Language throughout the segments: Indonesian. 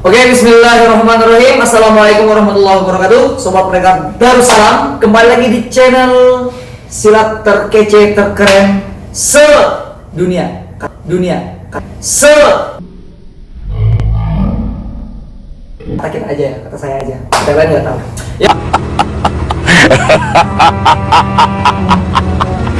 Oke, bismillahirrahmanirrahim. Assalamualaikum warahmatullahi wabarakatuh. Sobat pendengar Darussalam, kembali lagi di channel silat terkece terkeren se-dunia. Kata aja ya, kata saya aja. Kita lain nggak tahu. Ya.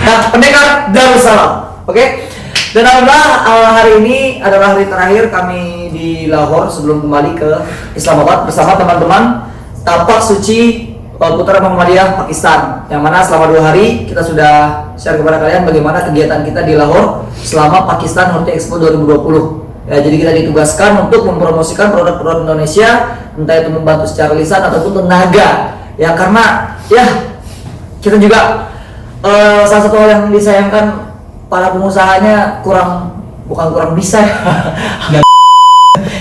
Nah, pendengar Darussalam, oke? Dan alhamdulillah hari ini adalah hari terakhir kami di Lahore sebelum kembali ke Islamabad bersama teman-teman Tapak Suci Putra Muhammadiyah Pakistan. Yang mana selama 2 hari kita sudah share kepada kalian bagaimana kegiatan kita di Lahore selama Pakistan Horti Expo 2020. Ya, jadi kita ditugaskan untuk mempromosikan produk-produk Indonesia, entah itu membantu secara lisan ataupun tenaga. Ya karena ya kita juga salah satu hal yang disayangkan, para pengusahanya bukan kurang bisa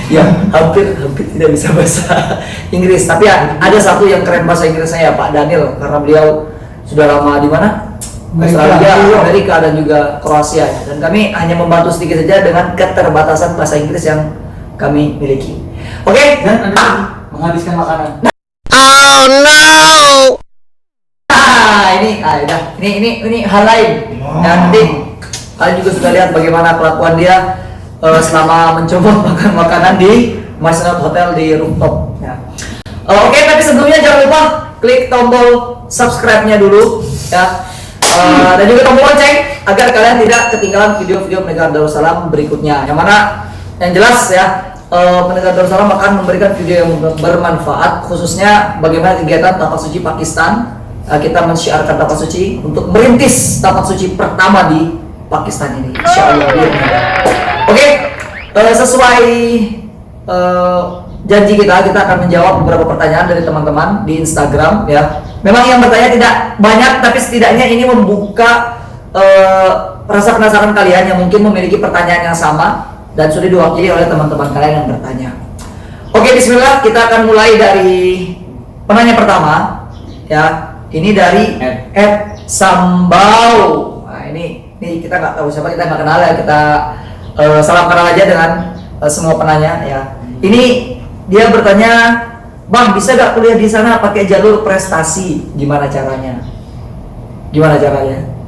ya hampir tidak bisa bahasa Inggris, tapi ya, ada satu yang keren bahasa Inggrisnya ya, Pak Daniel, karena beliau sudah lama di mana? Australia, Amerika dan juga Kroasia ya. Dan kami hanya membantu sedikit saja dengan keterbatasan bahasa Inggris yang kami miliki. Oke, dan Anda menghabiskan makanan. Oh no. Ini hal lain. Nanti kalian juga sudah lihat bagaimana kelakuan dia selama mencoba makan makanan di Marriott Hotel di rooftop. Ya. Oke, tapi sebelumnya jangan lupa klik tombol subscribe-nya dulu ya. Dan juga tombol lonceng agar kalian tidak ketinggalan video-video pendengar Darussalam berikutnya. Yang mana yang jelas ya, pendengar Darussalam akan memberikan video yang bermanfaat, khususnya bagaimana kegiatan Tapak Suci Pakistan. Kita mensyiarkan Tapak Suci untuk merintis Tapak Suci pertama di Pakistan ini, insyaallah. Oke, sesuai janji kita akan menjawab beberapa pertanyaan dari teman-teman di Instagram ya. Memang yang bertanya tidak banyak, tapi setidaknya ini membuka rasa penasaran kalian yang mungkin memiliki pertanyaan yang sama dan sudah diwakili oleh teman-teman kalian yang bertanya. Oke, bismillah, kita akan mulai dari penanya pertama ya. Ini dari Ed Sambau. Nah, ini kita nggak tahu siapa, kita nggak kenal ya, kita salam kenal aja dengan semua penanya ya. Ini dia bertanya, Bang, bisa gak kuliah di sana pakai jalur prestasi? Gimana caranya?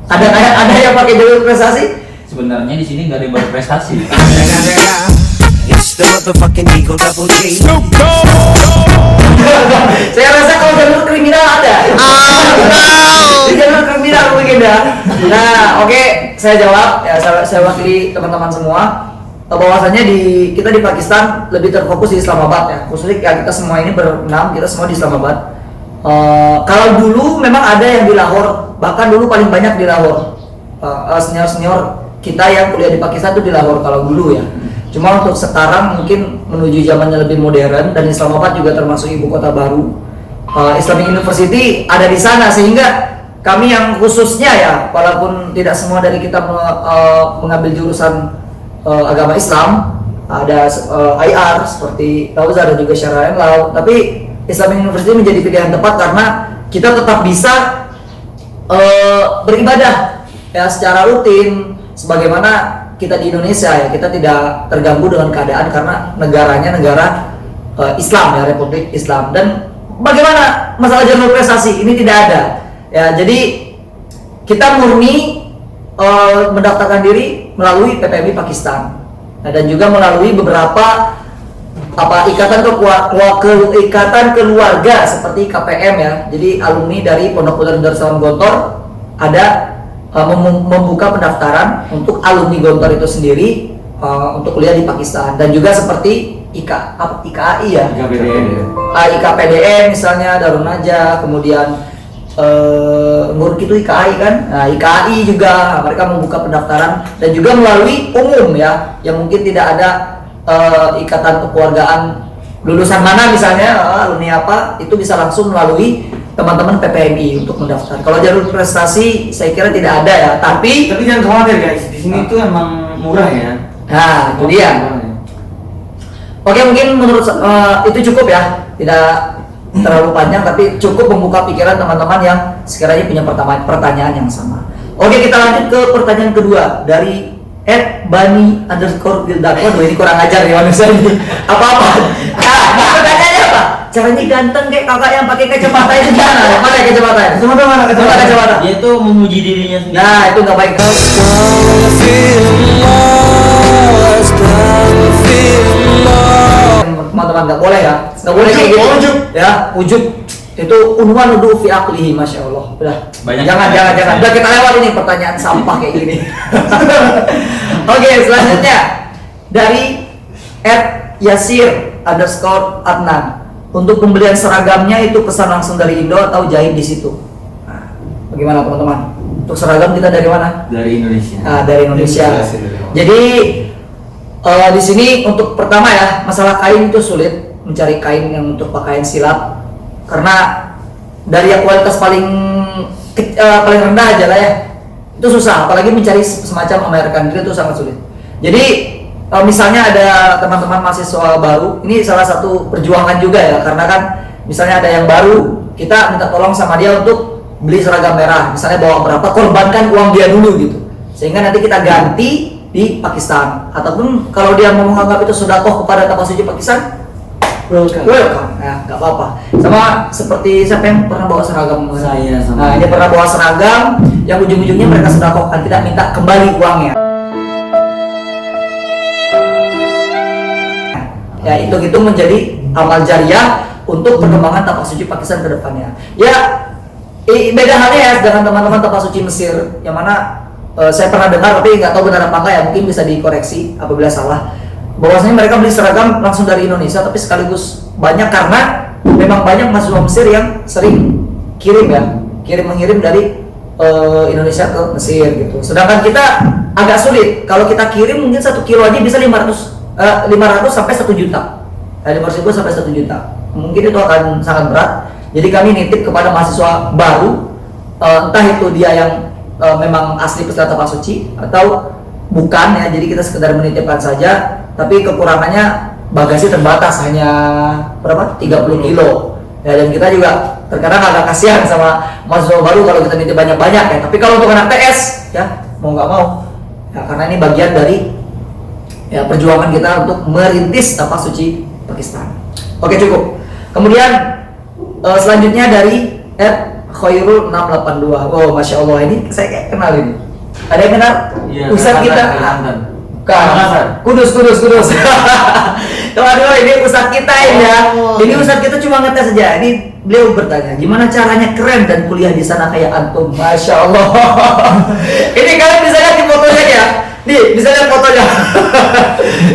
Ada yang pakai jalur prestasi? Sebenarnya di sini nggak ada yang berprestasi. Saya rasa kalau jalur kriminal ada. Di jalur kriminal mungkin ya. Nah, oke, saya jawab ya, saya wakili teman-teman semua bahwasanya kita di Pakistan lebih terfokus di Islamabad ya. Khususnya ya, kita semua ini berenam, kita semua di Islamabad. Kalau dulu memang ada yang di Lahore, bahkan dulu paling banyak di Lahore. Senior kita yang kuliah di Pakistan itu di Lahore kalau dulu ya. Cuma untuk sekarang mungkin menuju zamannya lebih modern dan Islamabad juga termasuk ibu kota baru. Islamic University ada di sana, sehingga kami yang khususnya ya, walaupun tidak semua dari kita mengambil jurusan agama Islam, ada IR seperti Lauzar dan juga Syariah Law, tapi Islamic University menjadi pilihan tepat karena kita tetap bisa beribadah ya secara rutin sebagaimana kita di Indonesia ya. Kita tidak terganggu dengan keadaan karena negaranya negara Islam ya, Republik Islam. Dan bagaimana masalah jalur prestasi ini tidak ada ya. Jadi kita murni mendaftarkan diri melalui PPMI Pakistan dan juga melalui beberapa ikatan keluarga seperti KPM ya. Jadi alumni dari Pondok Pesantren Darussalam Gontor ada membuka pendaftaran untuk alumni Gontor itu sendiri untuk kuliah di Pakistan, dan juga seperti IKAI ya, IKPDN misalnya, Darun Najah, kemudian Nurki itu IKAI kan. Nah, IKAI juga mereka membuka pendaftaran, dan juga melalui umum ya, yang mungkin tidak ada ikatan kekeluargaan lulusan mana misalnya, alumni apa, itu bisa langsung melalui teman-teman PPMI untuk mendaftar. Kalau jalur prestasi saya kira tidak ada ya, tapi jangan khawatir guys, di sini tuh emang murah ya. Nah, itu dia. Oke, mungkin menurut itu cukup ya, tidak terlalu panjang, tapi cukup membuka pikiran teman-teman yang sekiranya punya pertanyaan yang sama. Oke, kita lanjut ke pertanyaan kedua dari @bani_bildak. Waduh, ini kurang ajar ya manusia ini. Apa-apa? Nah, pertanyaannya apa? Caranya ganteng kayak kakak yang pakai kacamata itu gimana? Mana kacamata? Kacamata mana? Kacamata. Dia tuh memuji dirinya sendiri. Nah, itu nggak baik. Teman-teman nggak boleh ya, nggak boleh kayak gitu. Ujub. Ya, ujub itu unwan udu fi aqlihi, masya Allah. Udah, Banyak jangan. Udah kita lewat ini pertanyaan sampah kayak gini. Oke, selanjutnya dari @yasir_adnan. Untuk pembelian seragamnya itu pesan langsung dari Indo atau jahit di situ. Nah, bagaimana teman-teman? Untuk seragam kita dari mana? Dari Indonesia. Nah, dari Indonesia. Jadi di sini untuk pertama ya, masalah kain itu sulit mencari kain yang untuk pakaian silat karena dari yang kualitas paling rendah aja lah ya, itu susah. Apalagi mencari semacam American Dream itu sangat sulit. Jadi misalnya ada teman-teman mahasiswa baru, ini salah satu perjuangan juga ya, karena kan misalnya ada yang baru, kita minta tolong sama dia untuk beli seragam merah, misalnya bawa berapa, korbankan uang dia dulu gitu, sehingga nanti kita ganti di Pakistan. Ataupun kalau dia mau menganggap itu sedekah kepada Tapak Suci Pakistan, welcome. Nah, nggak apa-apa. Sama seperti siapa yang pernah bawa seragam? Saya sama. Nah, dia pernah bawa seragam yang ujung-ujungnya mereka sedekahkan, tidak minta kembali uangnya. Ya, itu menjadi amal jariah untuk perkembangan Tapak Suci Pakistan ke depannya. Ya, beda halnya ya dengan teman-teman Tapak Suci Mesir, yang mana saya pernah dengar tapi nggak tahu benar apa enggak ya, mungkin bisa dikoreksi apabila salah. Bahwasanya mereka beli seragam langsung dari Indonesia, tapi sekaligus banyak karena memang banyak mahasiswa Mesir yang sering mengirim dari Indonesia ke Mesir gitu. Sedangkan kita agak sulit. Kalau kita kirim mungkin 1 kilo aja bisa 500 sampai 1 juta. 500.000 sampai 1 juta. Mungkin itu akan sangat berat. Jadi kami nitip kepada mahasiswa baru, entah itu dia yang memang asli peserta Tapak Suci atau bukan ya. Jadi kita sekedar menitipkan saja, tapi kekurangannya bagasi terbatas, hanya berapa? 30 kilo. Ya, dan kita juga terkadang agak kasihan sama mahasiswa baru kalau kita nitip banyak-banyak ya. Tapi kalau untuk anak TS ya mau nggak mau ya, karena ini bagian dari ya perjuangan kita untuk merintis Tapak Suci Pakistan. Oke, cukup. Kemudian selanjutnya dari @khairul682. Oh, masya Allah, ini saya kayak kenal ini. Ada yang kenal? Iya, Ustadz kita. Makassar. Kudus. Aduh, ini Ustadz kita ini ya. Ini Ustadz kita cuma ngetes saja. Ini beliau bertanya, gimana caranya keren dan kuliah di sana kayak antum? Masya Allah. Ini kalian bisa lihat di fotonya ya. Nih, bisa lihat fotonya.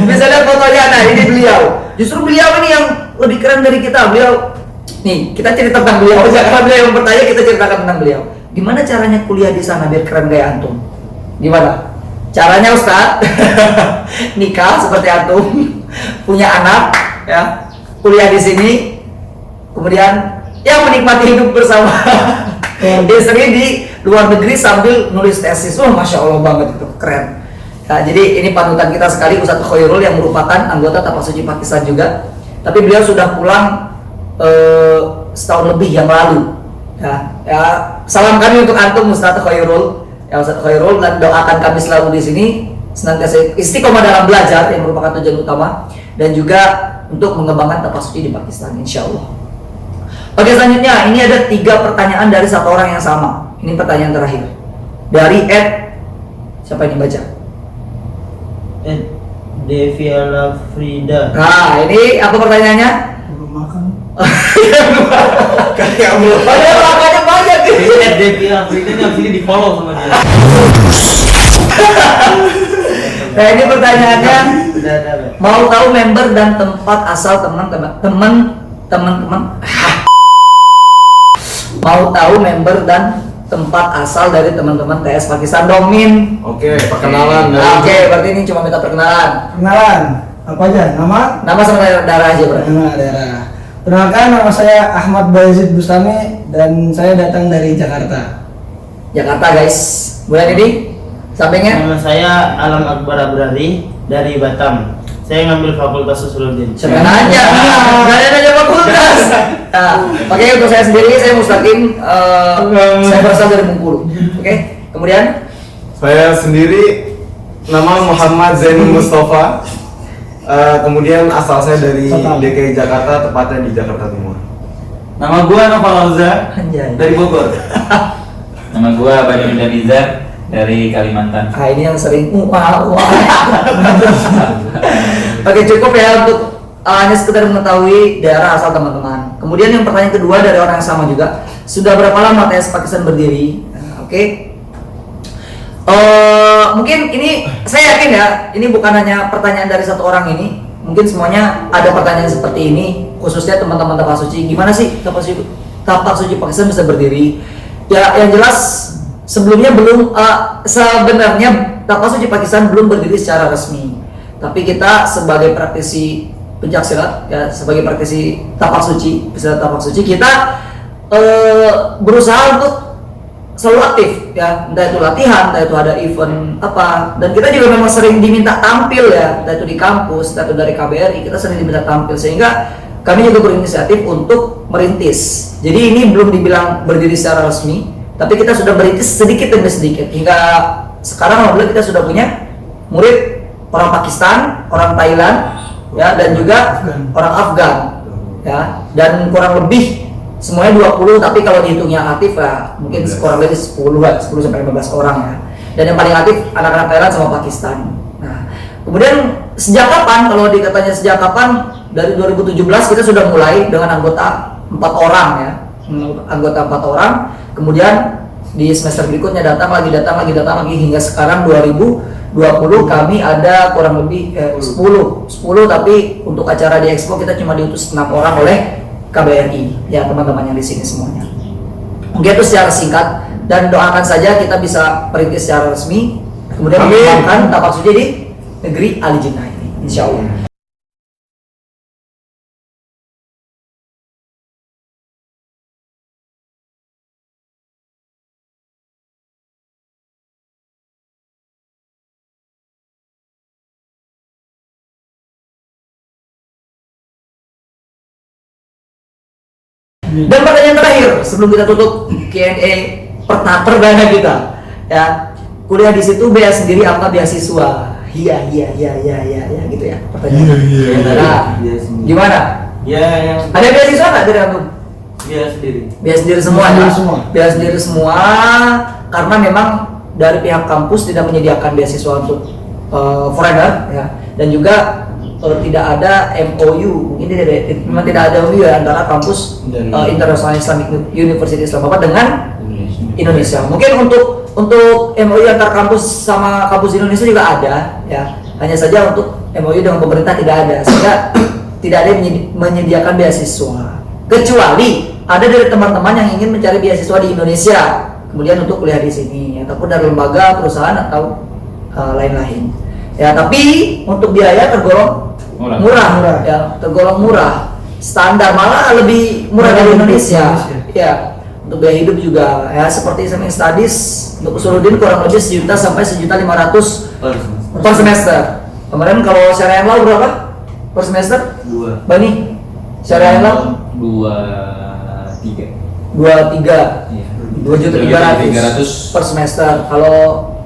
Bisa lihat fotonya. Nah, ini beliau. Justru beliau ini yang lebih keren dari kita. Beliau, nih, kita cerita tentang beliau aja. Karena beliau yang bertanya, kita ceritakan tentang beliau. Gimana caranya kuliah di sana biar keren kayak antum? Gimana? Caranya Ustadz, nikah seperti antum, punya anak, ya, kuliah di sini, kemudian ya menikmati hidup bersama istri di luar negeri sambil nulis tesis. Wah, masya Allah banget itu, keren. Nah, jadi ini panutan kita sekali, Ustadz Khairul yang merupakan anggota Tapak Suci Pakistan juga. Tapi beliau sudah pulang setahun lebih yang lalu. Ya, salam kami untuk antum Ustadz Khairul, ya Ustadz Khairul, dan doakan kami selalu di sini senantiasa istiqomah dalam belajar yang merupakan tujuan utama, dan juga untuk mengembangkan Tapak Suci di Pakistan, insya Allah. Oke, selanjutnya ini ada 3 pertanyaan dari satu orang yang sama. Ini pertanyaan terakhir dari siapa ini baca? Deviala Frida. Nah, ini apa pertanyaannya? Belum makan. Kayak belum. Makanya banyak nih. Ini Deviala Frida ini abis ini di follow sama dia. Nah, ini pertanyaannya, Udah ada. mau tahu member dan tempat asal teman-teman. Mau tahu member dan tempat asal dari teman-teman TS Pakistan dong, Min. Oke, perkenalan. Oke, berarti ini cuma minta perkenalan. Perkenalan. Apa aja? Nama sama daerah aja, Bro. Nama daerah. Perkenalkan, nama saya Ahmad Bayezid Bustami dan saya datang dari Jakarta. Jakarta, guys. Mulai ini sampingnya. Nama saya Alam Akbar Abrari dari Batam. Saya ngambil Fakultas Usuluddin. Siapa aja? Gak ada fakultas. Nah, oke, untuk saya sendiri, saya Mustaqim. Saya berasal dari Bengkulu. Oke, kemudian Saya sendiri Nama Muhammad Zainul Mustafa. Kemudian asal saya dari DKI Jakarta, tepatnya di Jakarta Timur. Nama gua Noval Auza Anjay. dari Bogor. Nama gua Badrun Danizar dari Kalimantan. Nah, ini yang sering wah. Oke, cukup ya untuk hanya sekedar mengetahui daerah asal teman-teman. Kemudian yang pertanyaan kedua dari orang yang sama juga, sudah berapa lama TS Pakistan berdiri? Nah, oke. Mungkin ini saya yakin ya, ini bukan hanya pertanyaan dari satu orang ini. Mungkin semuanya ada pertanyaan seperti ini, khususnya teman-teman Tapak Suci. Gimana sih Tapak Suci Pakistan bisa berdiri? Ya, yang jelas sebelumnya belum sebenarnya Tapak Suci Pakistan belum berdiri secara resmi. Tapi kita sebagai praktisi pencaksilat, ya sebagai praktisi Tapak Suci, peserta Tapak Suci, kita berusaha untuk selalu aktif ya, entah itu latihan, entah itu ada event apa, dan kita juga memang sering diminta tampil ya, entah itu di kampus, entah itu dari KBRI, kita sering diminta tampil, sehingga kami juga berinisiatif untuk merintis. Jadi ini belum dibilang berdiri secara resmi, tapi kita sudah merintis sedikit demi sedikit, hingga sekarang alhamdulillah kita sudah punya murid orang Pakistan, orang Thailand ya, dan juga orang Afgan ya, dan kurang lebih semuanya 20, tapi kalau dihitungnya aktif ya mungkin kurang lebih 10 sampai 15 orang ya. Dan yang paling aktif anak-anak Thailand sama Pakistan. Nah, kemudian sejak kapan, kalau dikatanya sejak kapan, dari 2017 kita sudah mulai dengan anggota 4 orang ya. Anggota 4 orang. Kemudian di semester berikutnya datang lagi hingga sekarang 2020 kami ada kurang lebih 10, tapi untuk acara di Expo kita cuma diutus 6 orang oleh KBRI ya, teman-teman yang di sini semuanya. Mungkin itu secara singkat, dan doakan saja kita bisa perintis secara resmi, kemudian mengembangkan Tapak Suci di negeri Ali Jinnah ini, insya Allah. Dan pertanyaan terakhir sebelum kita tutup Q&A perdana kita ya, kuliah di situ bea sendiri apa beasiswa? Iya gitu ya pertanyaan. Nah, gimana? Ya, yang Ada beasiswa nggak dari kamu? dia sendiri. Biaya sendiri semua ya? Biaya sendiri semua, karena memang dari pihak kampus tidak menyediakan beasiswa untuk foreigner ya, dan juga tidak ada MOU, mungkin memang tidak ada MOU ya, antara kampus International Islamic University Islamabad dengan Indonesia. Mungkin untuk MOU antar kampus sama kampus Indonesia juga ada ya, hanya saja untuk MOU dengan pemerintah tidak ada, sehingga tidak ada yang menyediakan beasiswa, kecuali ada dari teman-teman yang ingin mencari beasiswa di Indonesia kemudian untuk kuliah di sini, ataupun dari lembaga, perusahaan atau lain-lain ya. Tapi untuk biaya tergolong murah ya, tergolong murah, standar, malah lebih murah dari Indonesia ya. Untuk biaya hidup juga ya, seperti Islamic Studies untuk usuludin kurang lebih 1 juta sampai 1.500.000 per semester. Kemarin kalau syariah law berapa per semester? 2. Bani syariah law 23. 23 Iya. 2.300.000 per semester. Kalau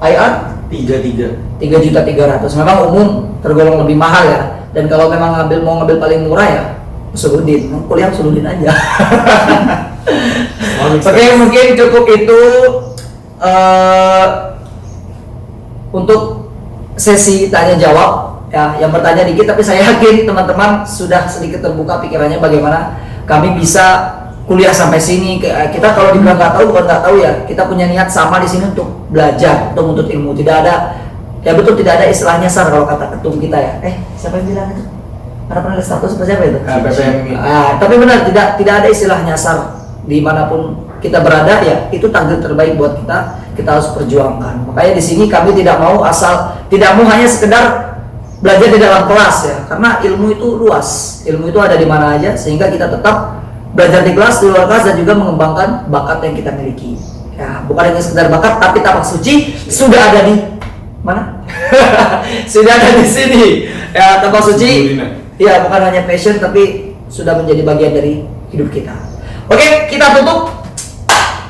IR 3.300.000. Memang umum tergolong lebih mahal ya. Dan kalau memang mau ngambil paling murah ya usuludin, kuliah usuludin aja. Oke, mungkin cukup itu untuk sesi tanya jawab ya. Yang bertanya dikit, tapi saya yakin teman-teman sudah sedikit terbuka pikirannya bagaimana kami bisa kuliah sampai sini. Kita kalau dibilang nggak tahu, bukan nggak tahu ya, kita punya niat sama di sini untuk belajar, untuk menuntut ilmu. Tidak ada ya, betul, tidak ada istilahnya SAR kalau kata ketum kita ya. Siapa yang bilang itu? Ada peneliti status apa siapa itu? PPMI. Tapi benar, tidak ada istilahnya SAR. Dimanapun kita berada ya, itu takdir terbaik buat kita harus perjuangkan. Makanya di sini kami tidak mau hanya sekedar belajar di dalam kelas ya, karena ilmu itu luas, ilmu itu ada di mana aja, sehingga kita tetap belajar di kelas, di luar kelas, dan juga mengembangkan bakat yang kita miliki ya. Bukan hanya sekedar bakat, tapi Tapak Suci sudah ada di mana? Sudah ada di sini ya. Tapak Suci ya, bukan hanya passion, tapi sudah menjadi bagian dari hidup kita. Oke, kita tutup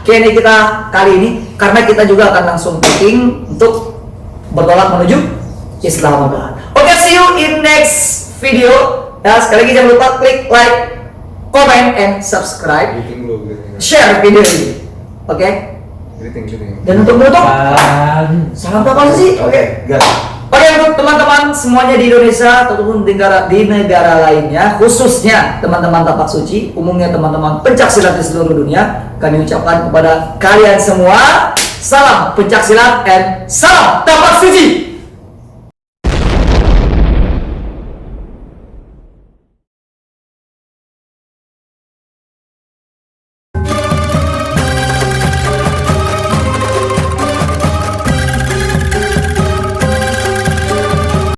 Q&A kita kali ini, karena kita juga akan langsung packing untuk bertolak menuju Islamabad. Oke, see you in next video. Ya, sekali lagi jangan lupa klik like, comment, and subscribe. Greeting dulu, greeting. Share video ini. Oke. Greeting. Dan untuk menutup, salam apa sih? Oke, gas. Oke, untuk teman-teman semuanya di Indonesia ataupun di negara lainnya, khususnya teman-teman tapak suci, umumnya teman-teman pencak silat di seluruh dunia, kami ucapkan kepada kalian semua, salam pencak silat and salam tapak suci.